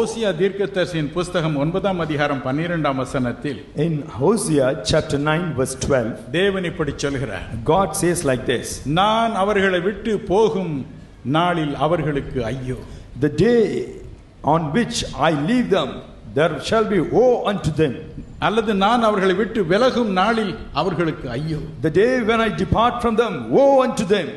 ஓசியா தீர்க்கதரிசியின் புத்தகம் 9ஆம் அதிகாரம் 12ஆம் வசனத்தில் in Hosea chapter 9 verse 12 தேவன் இப்படி சொல்கிறார். God says like this, நான் அவர்களை விட்டு போகும் நாளில் அவர்களுக்கு ஐயோ. the day on which I leave them there shall be woe unto them. அல்லது நான் அவர்களை விட்டு விலகும் நாளில் அவர்களுக்கு ஐயோ. The day when I depart from them, woe unto them.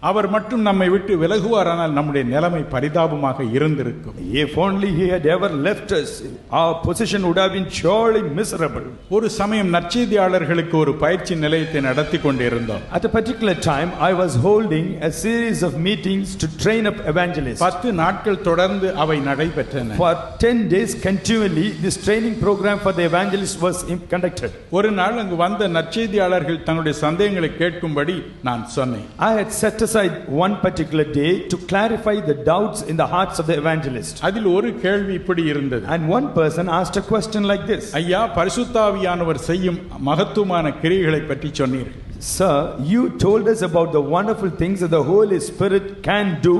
அவர் மட்டும் நம்மை விட்டு விலகுவாரானால் நம்முடைய நிலைமை பரிதாபமாக இருந்திருக்கும். If only he had ever left us, our position would have been surely miserable. ஒரு சமயம் நற்செய்தியாளர்களுக்கு ஒரு பயிற்சி நிலையத்தை நடத்தி கொண்டிருந்தோம். At a particular time I was holding a series of meetings to train up evangelists. 10 நாட்கள் தொடர்ந்து அவை நடைபெற்றன. For 10 days continually this training program for the evangelists was conducted. ஒரு நாள் அங்கு வந்த நற்செய்தியாளர்கள் தங்களுடைய சந்தேகங்களை கேட்கும்படி நான் சொன்னேன். I had set aside one particular day to clarify the doubts in the hearts of the evangelist. அதில் ஒரு கேள்வி இப்படி இருந்தது. And one person asked a question like this. ஐயா, பரிசுத்த ஆவியானவர் செய்யும் மகத்துவமான கிரியைகளை பற்றி சொன்னீர்கள். Sir, you told us about the wonderful things that the Holy Spirit can do.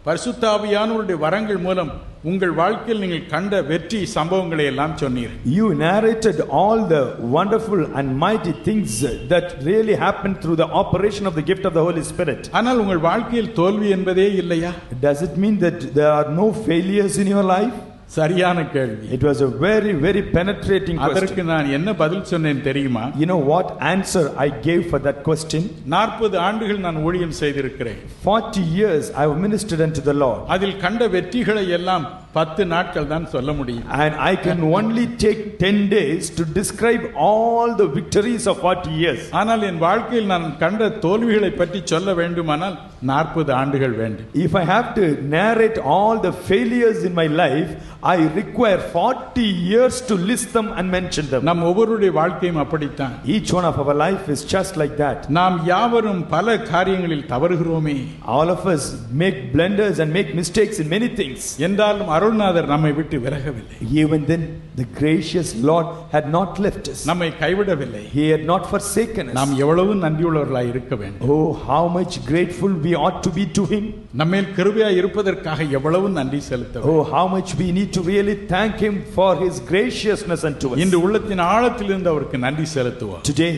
பரிசுத்த ஆவியானவருடைய வரங்கள் மூலம் உங்கள் வாழ்க்கையில் நீங்கள் கண்ட வெற்றி சம்பவங்களை எல்லாம் சொன்னீர்கள். You narrated all the wonderful and mighty things that really happened through the operation of the gift of the Holy Spirit. ஆனால் உங்கள் வாழ்க்கையில் தோல்வி என்பதே இல்லையா? Does it mean that there are no failures in your life? சரியான கேள்வி. It was a very very penetrating question. அதற்கு நான் என்ன பதில் சொன்னேன் தெரியுமா? You know what answer I gave for that question? 40 ஆண்டுகள் நான் ஊழியம் செய்திருக்கிறேன். 40 years I have ministered unto the Lord. அதில் கண்ட வெற்றிகளை எல்லாம் 10 நாட்கள் தான் சொல்ல முடியும். And I can only take 10 days to describe all the victories of 40 years. ஆனால் என் வாழ்க்கையில் நான் கண்ட தோல்விகளை பற்றி சொல்ல வேண்டுமானால் 40 ஆண்டுகள் வேண்டும். If I have to narrate all the failures in my life, I require 40 years to list them and mention them. நம் ஒவ்வொருடைய வாழ்க்கையும் அப்படித்தான். Each one of our life is just like that. நாம் யாவரும் பல காரியங்களில் தவறுகிறோமே. All of us make blunders and make mistakes in many things. என்றாலும் அருள்நாதர் நம்மை விட்டு விலகவில்லை. Even then the gracious Lord had not left us. நம்மை கைவிடவில்லை. He had not forsaken us. நாம் எவ்வளவு நன்றியுள்ளவர்களாய் இருக்க வேண்டும். Oh, how much grateful we ought to be to him. நம்மேல் கிருபையாய் இருப்பதற்காக எவ்வளவு நன்றி செலுத்த வேண்டும். Oh, how much we need to really thank him for his graciousness unto us. இன்று உள்ளத்தின் ஆழத்திலிருந்து அவருக்கு நன்றி செலுத்துவோம். Today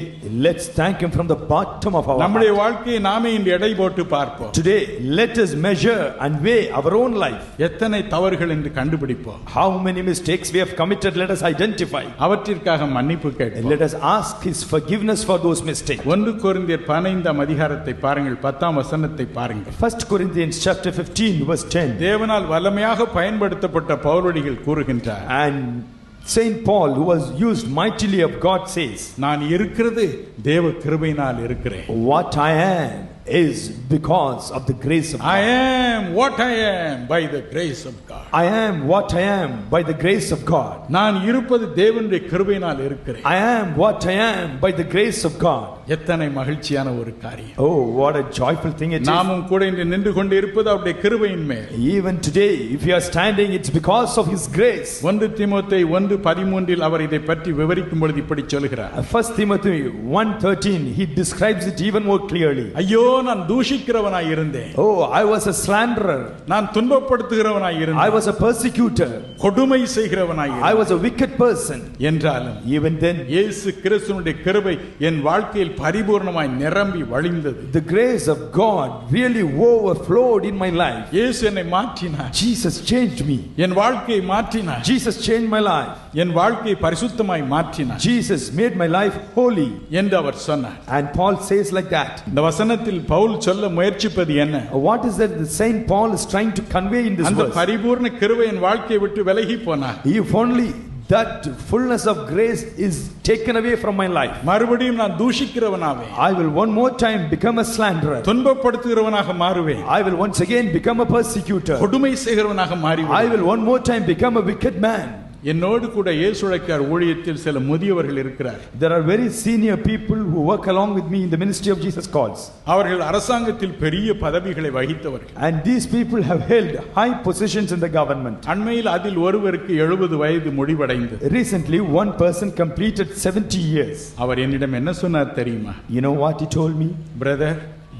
let's thank him from the bottom of our நம்முடைய heart. வாழ்க்கையை நாமே இன்று எடை போட்டு பார்ப்போம். Today let us measure and weigh our own life. எத்தனை தவறுகள் என்று கண்டுபிடிப்போம். How many mistakes we have committed, let us identify. அவற்றிற்காக மன்னிப்பு கேட்போம். Let us ask his forgiveness for those mistakes. 1 கொரிந்தியர் 15ஆம் அதிகாரத்தை பாருங்கள், 10ஆம் வசனத்தை பாருங்கள். 1 Corinthians chapter 15 verse 10. தேவனால் வல்லமையாக பயன்படுத்தப்பட்ட பவுலடிகள் கூறுகின்றார். And Saint Paul, who was used mightily of God, says, நான் இருக்கிறது தேவ கிருபையினால் இருக்கிறேன். what I am is because of the grace of God. I am what I am by the grace of God. I am what I am by the grace of God. நான் இருப்பது தேவனுடைய கிருபையினால் இருக்கிறேன். I am what I am by the grace of God. எத்தனை மகிழ்ச்சியான ஒரு காரியம். Oh, what a joyful thing it is. நாமும் கூட இன்று நின்று கொண்டு இருப்பது அவருடைய கிருபையின் மேல். Even today if you are standing, it's because of his grace. 1 தீமோத்தேயு 1:13 அவர் இதை பற்றி விவரிக்கும் பொழுது இப்படி சொல்கிறார். 1 Timothy 1:13 he describes it even more clearly. ஐயோ, நான் தூஷிக்கிறவனாய் இருந்தேன். Oh, I was a slanderer. நான் துன்பப்படுத்துகிறவனாய் இருந்தேன். I was a persecutor. கொடுமை செய்கிறவனாய் இருந்தேன். I was a wicked person. என்றாலும் even then இயேசு கிறிஸ்துவினுடைய கிருபை என் வாழ்க்கையில் பரிபூர்ணமாய் நிரம்பி வழிந்தது. the grace of God really overflowed in my life. இயேசு என்னை மாற்றினார். Jesus changed me. என் வாழ்க்கையை மாற்றினார். Jesus changed my life. என் வாழ்க்கையை பரிசுத்தமாய் மாற்றினார். Jesus made my life holy என்று அவர் சொன்னார். and Paul says like that. இந்த வசனத்தில் பவுல் சொல்ல முயற்சிப்பது என்ன? what is that the Saint Paul is trying to convey in this அந்த verse? பரிபூர்ண கிருபை என் வாழ்க்கையை விட்டு விலகி போனார். if only that fullness of grace is taken away from my life, மறுபடியும் நான் தூஷிக்கிறவனாவே. I will one more time become a slanderer. துன்பப்படுத்துகிறவனாக மாறுவேன். I will once again become a persecutor. கொடுமை செய்கிறவனாக மாறுவேன். I will one more time become a wicked man. என்னோடு கூட இயேசுழைக்கார் ஊழியத்தில் சில முதியவர்கள் இருக்கிறார். There are very senior people who work along with me in the ministry of Jesus calls. அவர்கள் அரசாங்கத்தில் பெரிய பதவிகளை வகித்தவர்கள். And these people have held high positions in the government. அண்மையில் அதில் ஒருவருக்கு 70 வயது முடிவடைந்தது. Recently one person completed 70 years. அவர் என்னிடம் என்ன சொன்னார் தெரியுமா? You know what he told me? brother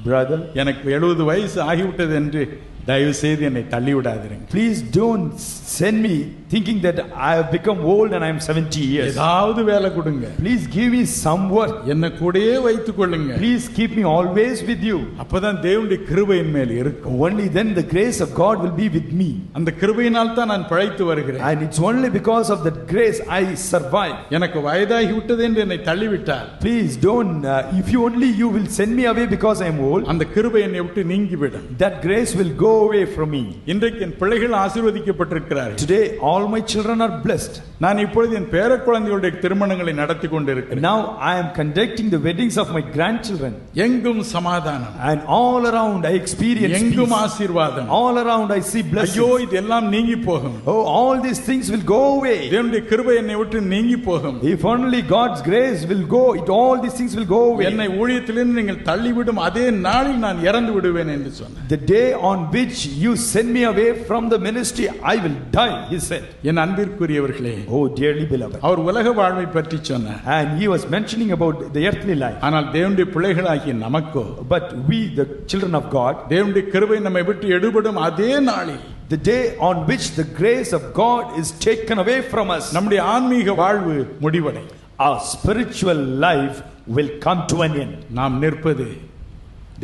Brother, எனக்கு 70 வயசு ஆகிவிட்டது என்று தயவு செய்து என்னை தள்ளி விடாதீங்க. Please don't send me thinking that I have become old and I am 70 years. ஏதாவது வேலை கொடுங்க. Please give me some work. என்ன கூடயே வைத்துக் கொள்ளுங்க. Please keep me always with you. அப்பதான் தேவனுடைய கிருபை என் மேல் இருக்கும். Only then the grace of God will be with me. அந்த கிருபையினால் தான் நான் பிழைத்து வருகிறேன். And it's only because of that grace I survive. எனக்கு வயதாகி விட்டது என்று என்னை தள்ளிவிட்டால், Please don't if you only you will send me away because I am old, அந்த கிருபை என்னை விட்டு நீங்கிவிடும். that grace will go away from me. இன்றைக்கு என் பிள்ளைகள் ஆசீர்வதிக்கப்பட்டிருக்கிறார்கள். Today all my children are blessed. நான் இப்பொழுது என் பேரக்குழந்தைகளுடைய திருமணங்களை நடத்தி கொண்டிருக்கிறேன். Now I am conducting the weddings of my grandchildren. எங்கும் சமாதானம். And all around I experience peace. எங்கும் ஆசீர்வாதம். All around I see blessings. ஐயோ இதெல்லாம் நீங்கி போகும். Oh, all these things will go away. தேவனுடைய கிருபை என்னை விட்டு நீங்கி போகும். If only God's grace will go, all these things will go away. என்னை ஊழியத்திலிருந்து நீங்கள் தள்ளிவிடும் அதே நாளில் நான் இறந்து விடுவேன் என்று சொன்னார். The day on which you send me away from the ministry, I will die, he said. என் அன்பிற்குரியவர்களே, Oh dearly beloved. அவர் உலக வாழ்வை பற்றி சொன்னார். And he was mentioning about the earthly life. ஆனால் தேவனுடைய பிள்ளைகளாகிய நமக்கோ, But we the children of God, தேவனுடைய கிருபை நம்மை விட்டு எடுபடும் அதே நாளில், the day on which the grace of God is taken away from us, நம்முடைய ஆன்மீக வாழ்வு முடிவடையும். our spiritual life will come to an end. நாம் நிற்பது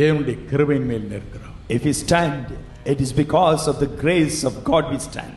தேவனுடைய கிருபையின் மேல் நிற்கிறோம். If we stand, it is because of the grace of God we stand.